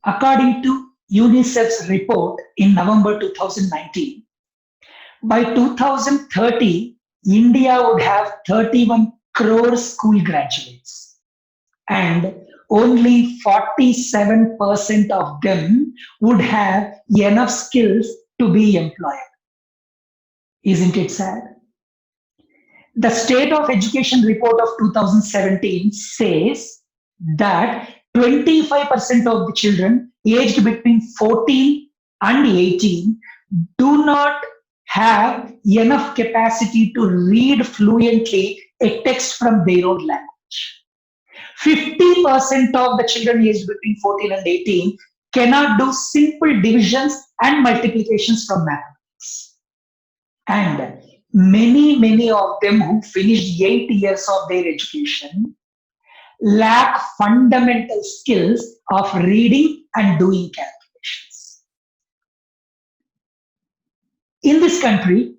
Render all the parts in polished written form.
According to UNICEF's report in November 2019, by 2030, India would have 31 crore school graduates, and only 47% of them would have enough skills to be employed. Isn't it sad? The State of Education report of 2017 says that 25% of the children aged between 14 and 18 do not have enough capacity to read fluently a text from their own language. 50% of the children aged between 14 and 18 cannot do simple divisions and multiplications from mathematics. And many of them who finished 8 years of their education lack fundamental skills of reading and doing calculations. In this country,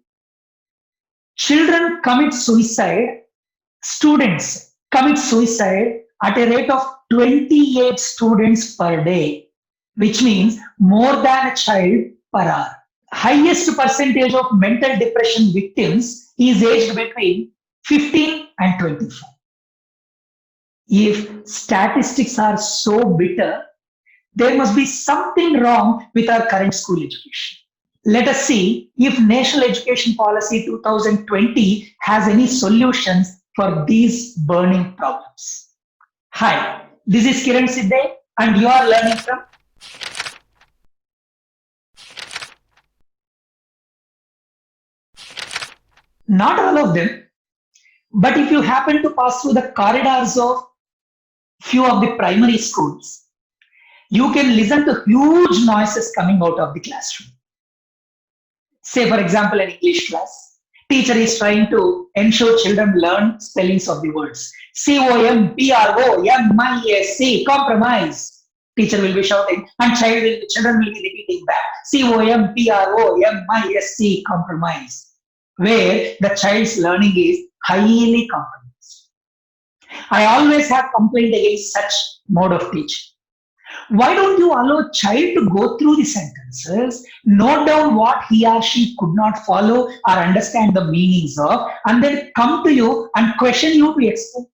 children commit suicide, students commit suicide at a rate of 28 students per day, which means more than a child per hour. Highest percentage of mental depression victims is aged between 15 and 25. If statistics are so bitter, there must be something wrong with our current school education. Let us see if National Education Policy 2020 has any solutions for these burning problems. Hi, this is Kiran Sidde and you are learning from not all of them, but if you happen to pass through the corridors of few of the primary schools, you can listen to huge noises coming out of the classroom. Say, for example, an English class. Teacher is trying to ensure children learn spellings of the words. COMPROMISE, compromise. Teacher will be shouting and children will be repeating back. COMPROMISE, compromise. Where the child's learning is highly compromised. I always have complained against such mode of teaching. Why don't you allow child to go through the sentences, note down what he or she could not follow or understand the meanings of, and then come to you and question you to explain?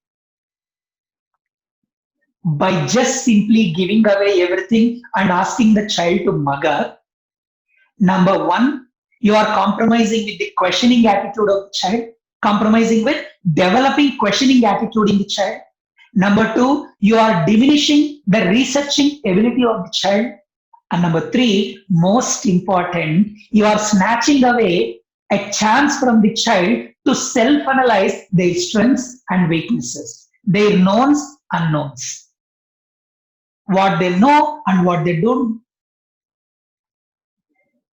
By just simply giving away everything and asking the child to mug up, number one, you are compromising with the questioning attitude of the child, compromising with developing questioning attitude in the child. Number two, you are diminishing the researching ability of the child. And number three, most important, you are snatching away a chance from the child to self-analyze their strengths and weaknesses, their knowns, unknowns, what they know and what they don't.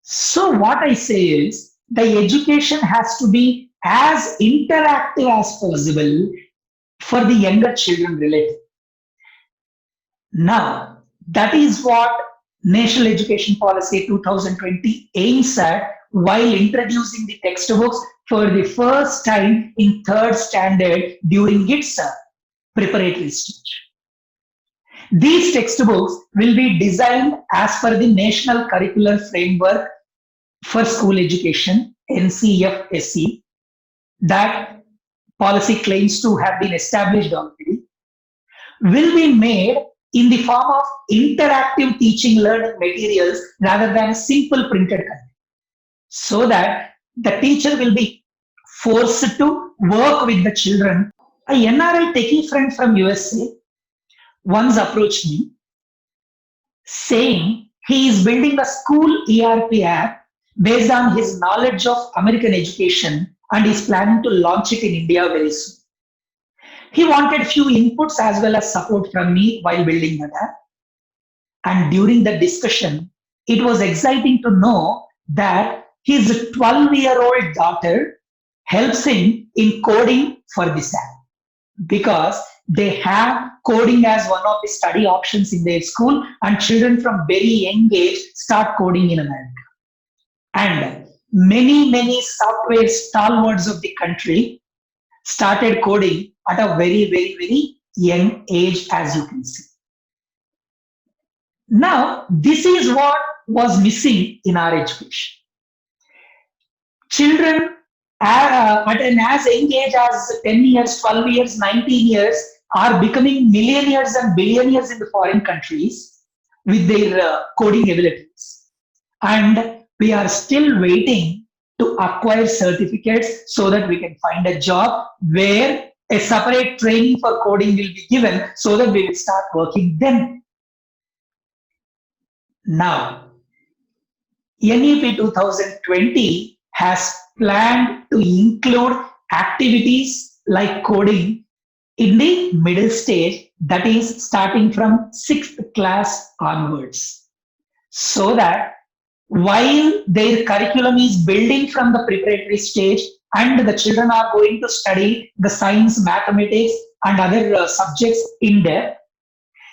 So what I say is, the education has to be as interactive as possible for the younger children related. Now, that is what National Education Policy 2020 aims at while introducing the textbooks for the first time in third standard during its preparatory stage. These textbooks will be designed as per the National Curricular Framework for School Education, NCFSE, that policy claims to have been established already, will be made in the form of interactive teaching learning materials rather than simple printed content, so that the teacher will be forced to work with the children. A NRI techie friend from USA once approached me saying he is building a school ERP app based on his knowledge of American education and is planning to launch it in India very soon. He wanted few inputs as well as support from me while building that app. And during the discussion, it was exciting to know that his 12-year-old daughter helps him in coding for this app, because they have coding as one of the study options in their school, and children from very young age start coding in America. And many software stalwarts of the country started coding at a very young age, as you can see. Now, this is what was missing in our education. Children at an as young age as 10 years, 12 years, 19 years are becoming millionaires and billionaires in the foreign countries with their coding abilities. And we are still waiting to acquire certificates so that we can find a job where a separate training for coding will be given so that we will start working then. Now, NEP 2020 has planned to include activities like coding in the middle stage, that is starting from 6th class onwards, so that while their curriculum is building from the preparatory stage and the children are going to study the science, mathematics and other subjects in depth,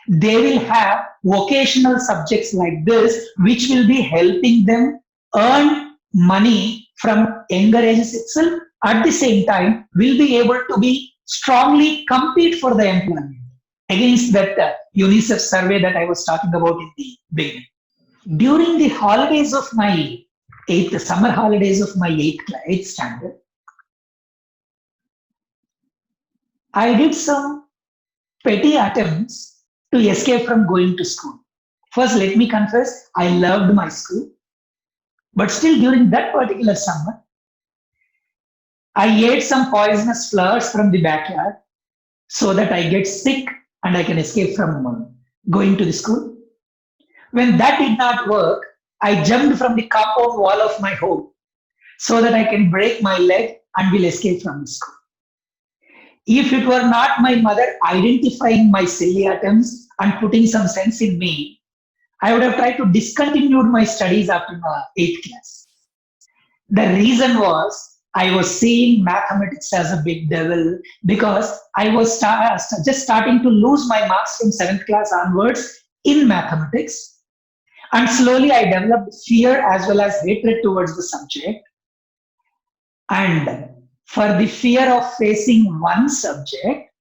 they will have vocational subjects like this, which will be helping them earn money from younger ages itself. At the same time, will be able to be strongly compete for the employment against that UNICEF survey that I was talking about in the beginning. During the holidays of my summer holidays of my 8th standard, I did some petty attempts to escape from going to school. First, let me confess, I loved my school. But still, during that particular summer, I ate some poisonous flowers from the backyard so that I get sick and I can escape from going to the school. When that did not work, I jumped from the compound wall of my home so that I can break my leg and will escape from the school. If it were not my mother identifying my silly attempts and putting some sense in me, I would have tried to discontinue my studies after 8th class. The reason was I was seeing mathematics as a big devil because I was just starting to lose my marks from 7th class onwards in mathematics. And slowly I developed fear as well as hatred towards the subject. And for the fear of facing one subject,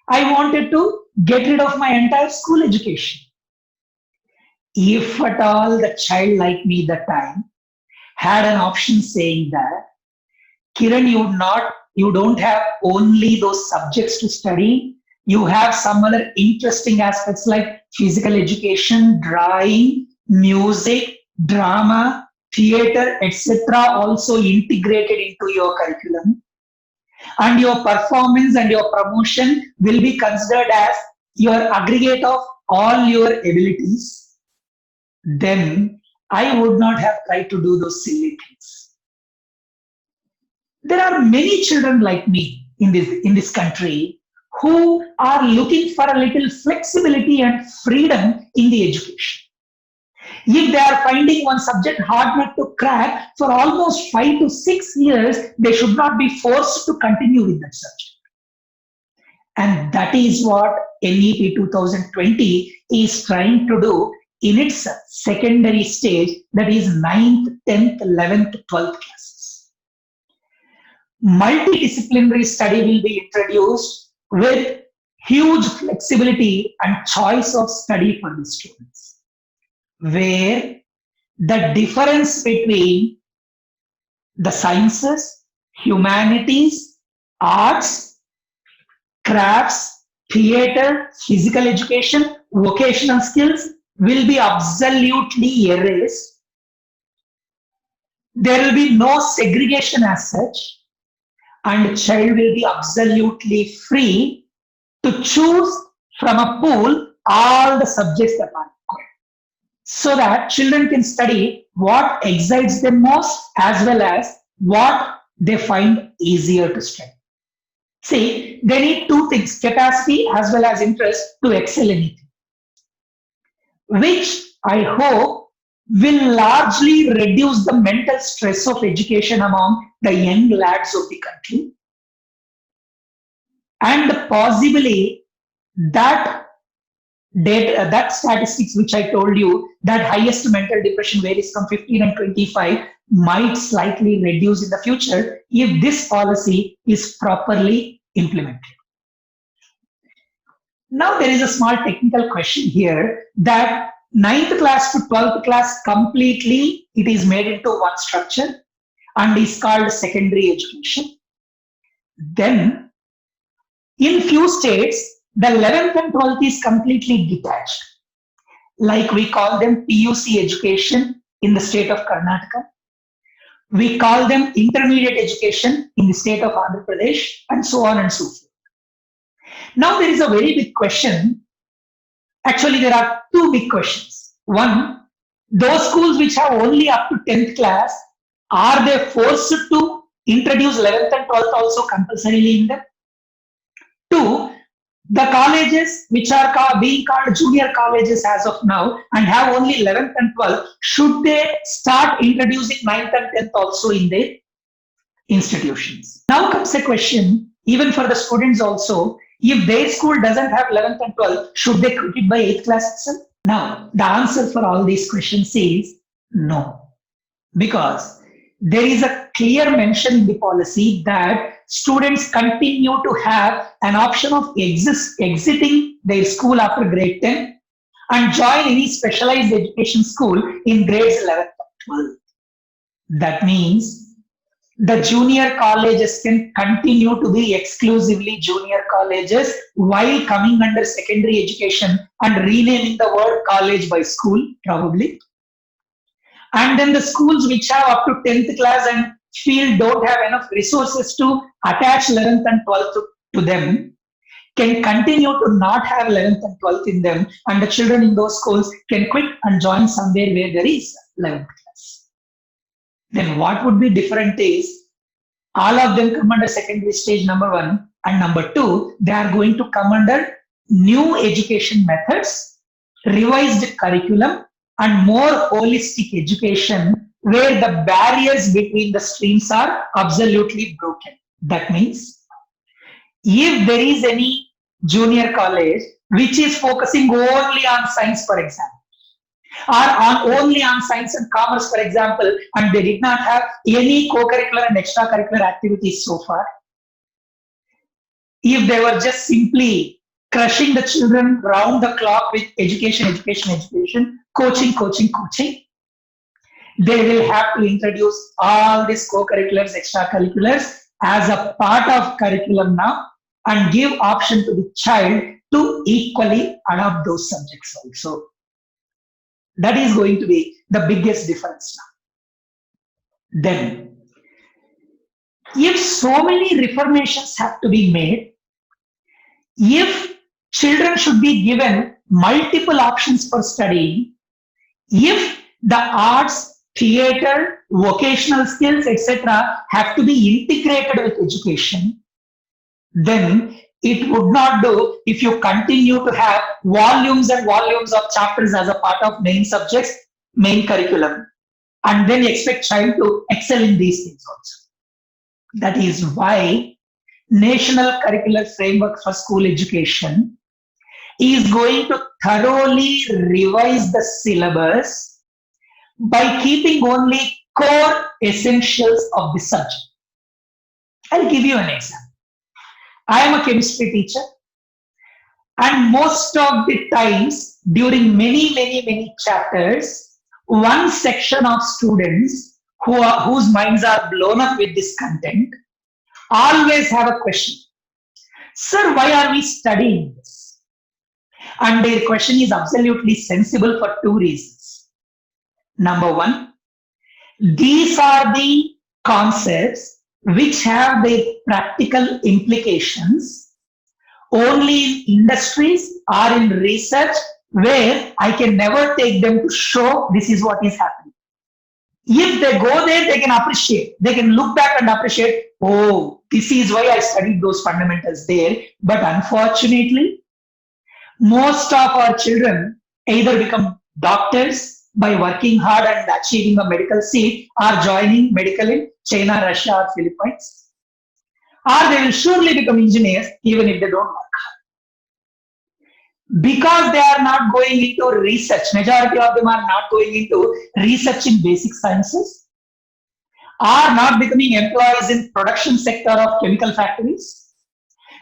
I wanted to get rid of my entire school education. If at all the child like me that time had an option saying that, Kiran, you don't have only those subjects to study, you have some other interesting aspects like physical education, drawing, music, drama, theater, etc. also integrated into your curriculum. And your performance and your promotion will be considered as your aggregate of all your abilities. Then I would not have tried to do those silly things. There are many children like me in this country who are looking for a little flexibility and freedom in the education. If they are finding one subject hard not to crack for almost 5 to 6 years, they should not be forced to continue with that subject. And that is what NEP 2020 is trying to do in its secondary stage, that is 9th, 10th, 11th, 12th classes. Multidisciplinary study will be introduced with huge flexibility and choice of study for the students, where the difference between the sciences, humanities, arts, crafts, theater, physical education, vocational skills will be absolutely erased. There will be no segregation as such, and the child will be absolutely free to choose from a pool all the subjects that are required, so that children can study what excites them most as well as what they find easier to study. See, they need two things, capacity as well as interest to excel in it, which I hope will largely reduce the mental stress of education among the young lads of the country. And possibly that data, that statistics which I told you, that highest mental depression varies from 15 and 25, might slightly reduce in the future if this policy is properly implemented. Now there is a small technical question here that 9th class to 12th class completely it is made into one structure and is called secondary education. Then in few states, the 11th and 12th is completely detached. Like we call them PUC education in the state of Karnataka. We call them intermediate education in the state of Andhra Pradesh, and so on and so forth. Now there is a very big question. Actually, there are two big questions. One, those schools which have only up to 10th class, are they forced to introduce 11th and 12th also compulsorily in them? Two, the colleges which are being called junior colleges as of now and have only 11th and 12th, should they start introducing 9th and 10th also in their institutions? Now comes a question, even for the students also, if their school doesn't have 11th and 12th, should they quit it by 8th class itself? Now, the answer for all these questions is no. Because there is a clear mention in the policy that students continue to have an option of exiting their school after grade 10 and join any specialized education school in grades 11 or 12. That means the junior colleges can continue to be exclusively junior colleges while coming under secondary education and renaming the word college by school, probably. And then the schools which have up to 10th class and feel don't have enough resources to attach 11th and 12th to them can continue to not have 11th and 12th in them, and the children in those schools can quit and join somewhere where there is 11th class. Then what would be different is all of them come under secondary stage number 1, and number 2, they are going to come under new education methods, revised curriculum, and more holistic education where the barriers between the streams are absolutely broken. That means if there is any junior college which is focusing only on science, for example, or only on science and commerce, for example, and they did not have any co-curricular and extracurricular activities so far, if they were just simply crushing the children round the clock with education, coaching, they will have to introduce all these co-curriculars, extracurriculars as a part of curriculum now and give option to the child to equally adopt those subjects also. That is going to be the biggest difference now. Then, if so many reformations have to be made, if children should be given multiple options for studying, if the arts, theater, vocational skills, etc. have to be integrated with education, then it would not do if you continue to have volumes and volumes of chapters as a part of main subjects, main curriculum, and then expect child to excel in these things also. That is why National Curricular Framework for School Education is going to thoroughly revise the syllabus by keeping only core essentials of the subject. I'll give you an example. I am a chemistry teacher, and most of the times during many chapters, one section of students whose minds are blown up with this content always have a question. Sir, why are we studying this? And their question is absolutely sensible for two reasons. Number one, these are the concepts which have their practical implications only in industries or in research where I can never take them to show this is what is happening. If they go there, they can appreciate. They can look back and appreciate, oh, this is why I studied those fundamentals there. But unfortunately, most of our children either become doctors by working hard and achieving a medical seat, or joining medical in China, Russia, or Philippines, or they will surely become engineers even if they don't work hard. Because they are not going into research, majority of them are not going into research in basic sciences, are not becoming employees in production sector of chemical factories,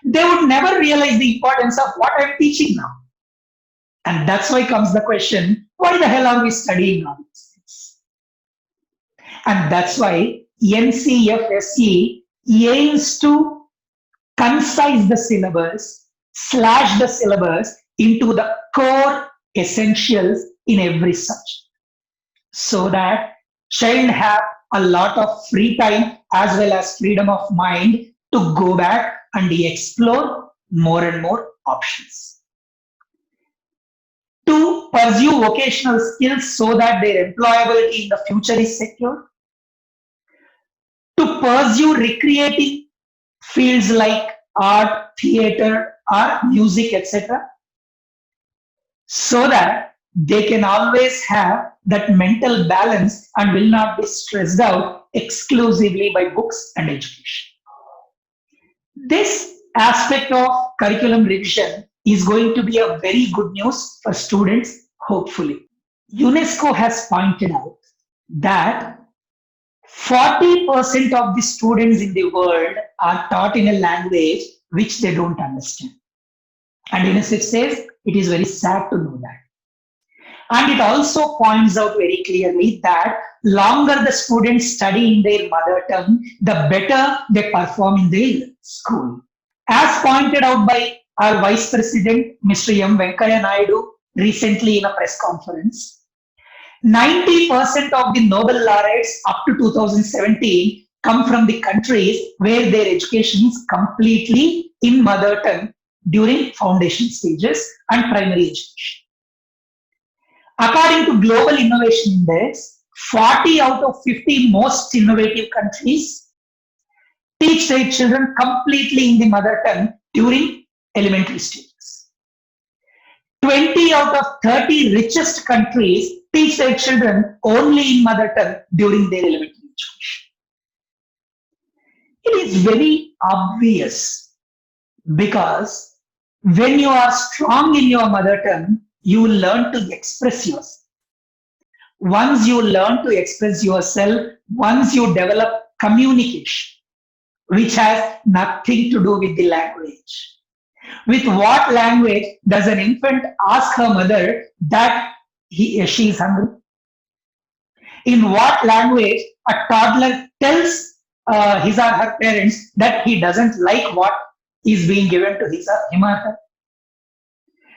they would never realize the importance of what I'm teaching now. And that's why comes the question, why the hell are we studying all these things? And that's why NCFSE aims to concise the syllabus, slash the syllabus into the core essentials in every subject, so that child have a lot of free time as well as freedom of mind to go back and explore more and more options. To pursue vocational skills so that their employability in the future is secure. To pursue recreating fields like art, theater, or music, etc., so that they can always have that mental balance and will not be stressed out exclusively by books and education. This aspect of curriculum revision is going to be a very good news for students, hopefully. UNESCO has pointed out that 40% of the students in the world are taught in a language which they don't understand. And UNICEF says it is very sad to know that. And it also points out very clearly that longer the students study in their mother tongue, the better they perform in their school. As pointed out by our Vice President, Mr. M. Venkaiah Naidu, recently in a press conference, 90% of the Nobel laureates up to 2017 come from the countries where their education is completely in mother tongue during foundation stages and primary education. According to Global Innovation Index, 40 out of 50 most innovative countries teach their children completely in the mother tongue during elementary stages. 20 out of 30 richest countries teach their children only in mother tongue during their elementary education. It is very obvious because when you are strong in your mother tongue, you learn to express yourself. Once you learn to express yourself, once you develop communication, which has nothing to do with the language. With what language does an infant ask her mother that she is hungry? In what language a toddler tells his or her parents that he doesn't like what is being given to his or him or her?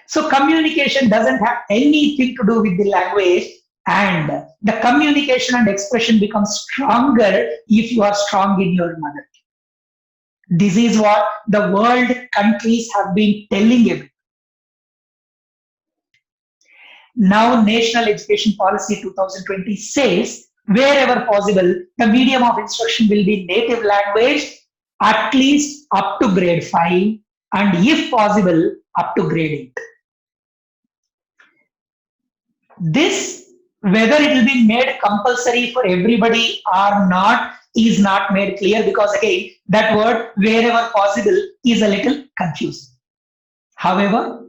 So communication doesn't have anything to do with the language, and the communication and expression becomes stronger if you are strong in your mother tongue. This is what the world countries have been telling you. Now, National Education Policy 2020 says, wherever possible, the medium of instruction will be native language, at least up to grade 5, and if possible, up to grade 8. This, whether it will be made compulsory for everybody or not, is not made clear, because again, that word wherever possible is a little confusing. However,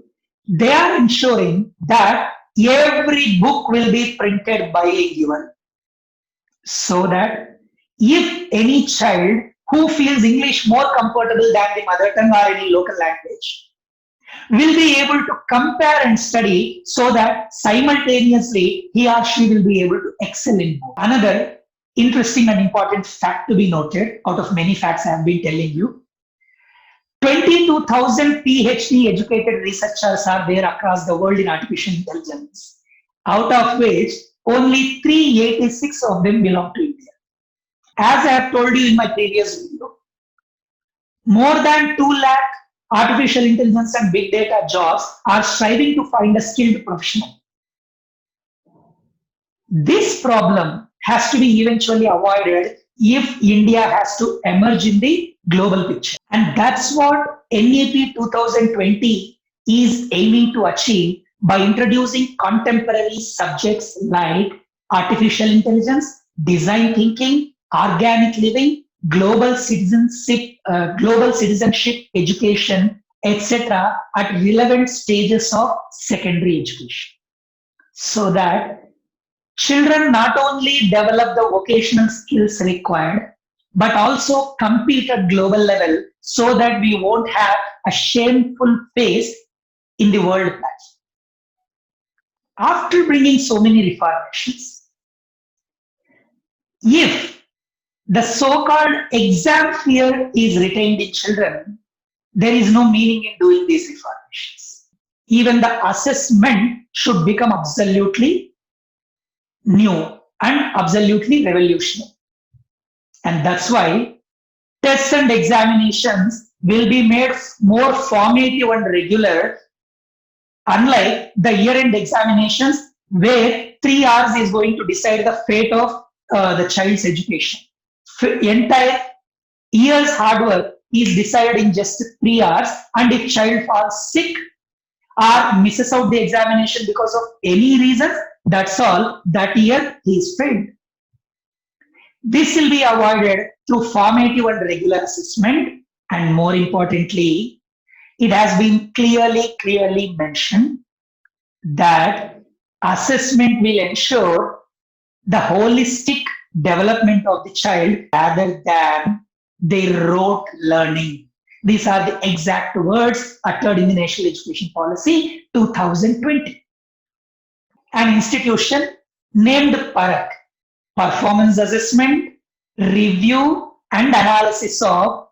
they are ensuring that every book will be printed bilingual, so that if any child who feels English more comfortable than the mother tongue or any local language will be able to compare and study, so that simultaneously he or she will be able to excel in both. Another interesting and important fact to be noted out of many facts I have been telling you, 22,000 PhD educated researchers are there across the world in artificial intelligence, out of which only 386 of them belong to India. As I have told you in my previous video, more than 2 lakh artificial intelligence and big data jobs are striving to find a skilled professional. This problem has to be eventually avoided if India has to emerge in the global picture. And that's what NEP 2020 is aiming to achieve by introducing contemporary subjects like artificial intelligence, design thinking, organic living, global citizenship education, etc. at relevant stages of secondary education, so that Children not only develop the vocational skills required, but also compete at global level so that we won't have a shameful face in the world platform. After bringing so many reformations, if the so-called exam fear is retained in children, there is no meaning in doing these reformations. Even the assessment should become absolutely new and absolutely revolutionary. And that's why tests and examinations will be made more formative and regular, unlike the year-end examinations where 3 hours is going to decide the fate of the child's education. Entire year's hard work is decided in just 3 hours, and if child falls sick or misses out the examination because of any reason, that's all, that year he is failed. This will be avoided through formative and regular assessment, and more importantly, it has been clearly mentioned that assessment will ensure the holistic development of the child rather than their rote learning. These are the exact words uttered in the National Education Policy 2020. An institution named PARAK, Performance Assessment, Review and Analysis of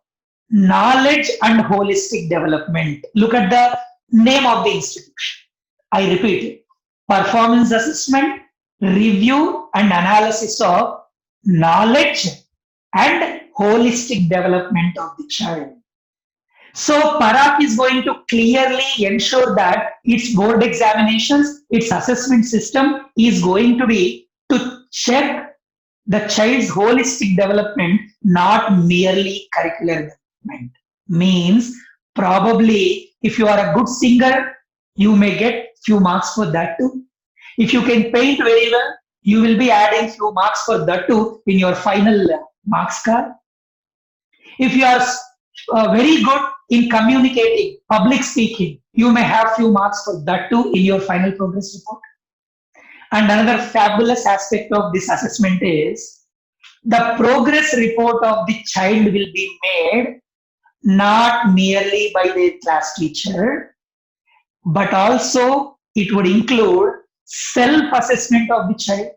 Knowledge and Holistic Development. Look at the name of the institution. I repeat it. Performance Assessment, Review and Analysis of Knowledge and Holistic Development of the Child. So PARAK is going to clearly ensure that its board examinations, its assessment system is going to be to check the child's holistic development, not merely curricular development. Means probably if you are a good singer, you may get few marks for that too. If you can paint very well, you will be adding few marks for that too in your final marks card. If you are very good in communicating, public speaking, you may have few marks for that too in your final progress report. And another fabulous aspect of this assessment is the progress report of the child will be made not merely by the class teacher, but also it would include self-assessment of the child.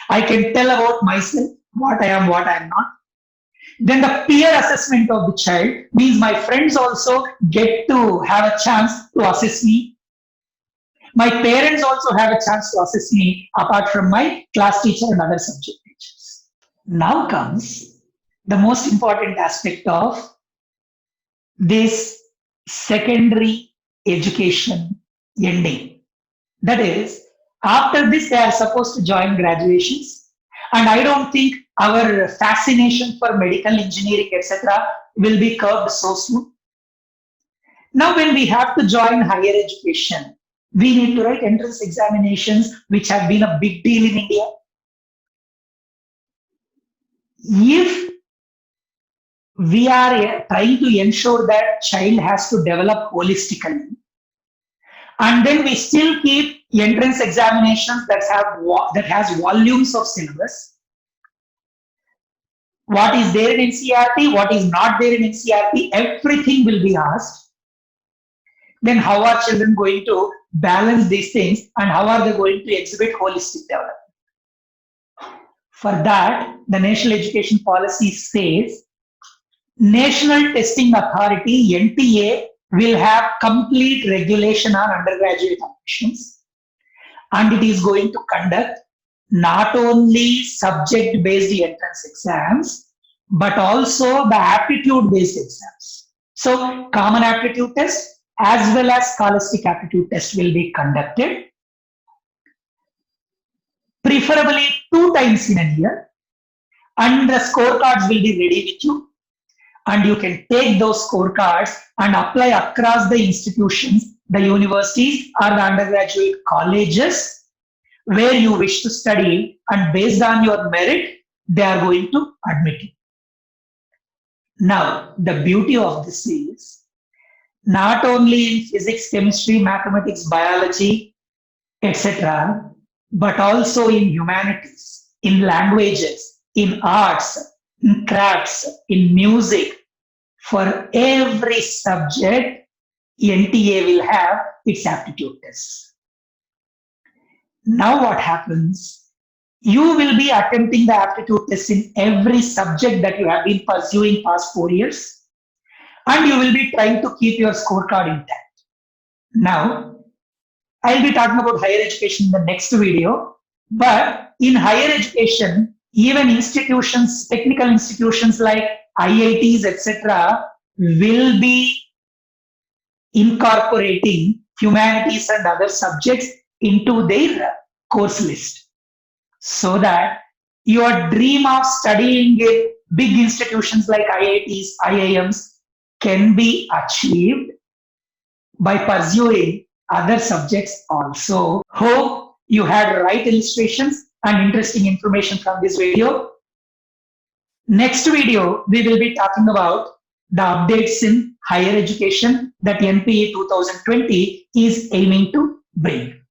I can tell about myself, what I am, what I am not. Then the peer assessment of the child means my friends also get to have a chance to assess me. My parents also have a chance to assess me apart from my class teacher and other subject teachers. Now comes the most important aspect of this secondary education ending. That is, after this, they are supposed to join graduations. And I don't think our fascination for medical engineering, etc., will be curbed so soon. Now, when we have to join higher education, we need to write entrance examinations, which have been a big deal in India. If we are trying to ensure that child has to develop holistically, and then we still keep entrance examinations that has volumes of syllabus, what is there in NCERT, what is not there in NCERT, everything will be asked. Then how are children going to balance these things, and how are they going to exhibit holistic development? For that, the National Education Policy says National Testing Authority, NTA, will have complete regulation on undergraduate admissions, and it is going to conduct not only subject-based entrance exams, but also the aptitude-based exams. So, common aptitude test as well as scholastic aptitude test will be conducted, preferably 2 times in a year, and the scorecards will be ready with you. And you can take those scorecards and apply across the institutions, the universities or the undergraduate colleges where you wish to study, and based on your merit, they are going to admit you. Now, the beauty of this is not only in physics, chemistry, mathematics, biology, etc., but also in humanities, in languages, in arts, in crafts, in music. For every subject, NTA will have its aptitude tests. Now what happens? You will be attempting the aptitude test in every subject that you have been pursuing past 4 years, and you will be trying to keep your scorecard intact. Now, I'll be talking about higher education in the next video, but in higher education, even institutions, technical institutions like IITs, etc., will be incorporating humanities and other subjects into their course list, so that your dream of studying in big institutions like IITs, IIMs can be achieved by pursuing other subjects also. Hope you had right illustrations and interesting information from this video. Next video, we will be talking about the updates in higher education that NPE 2020 is aiming to bring.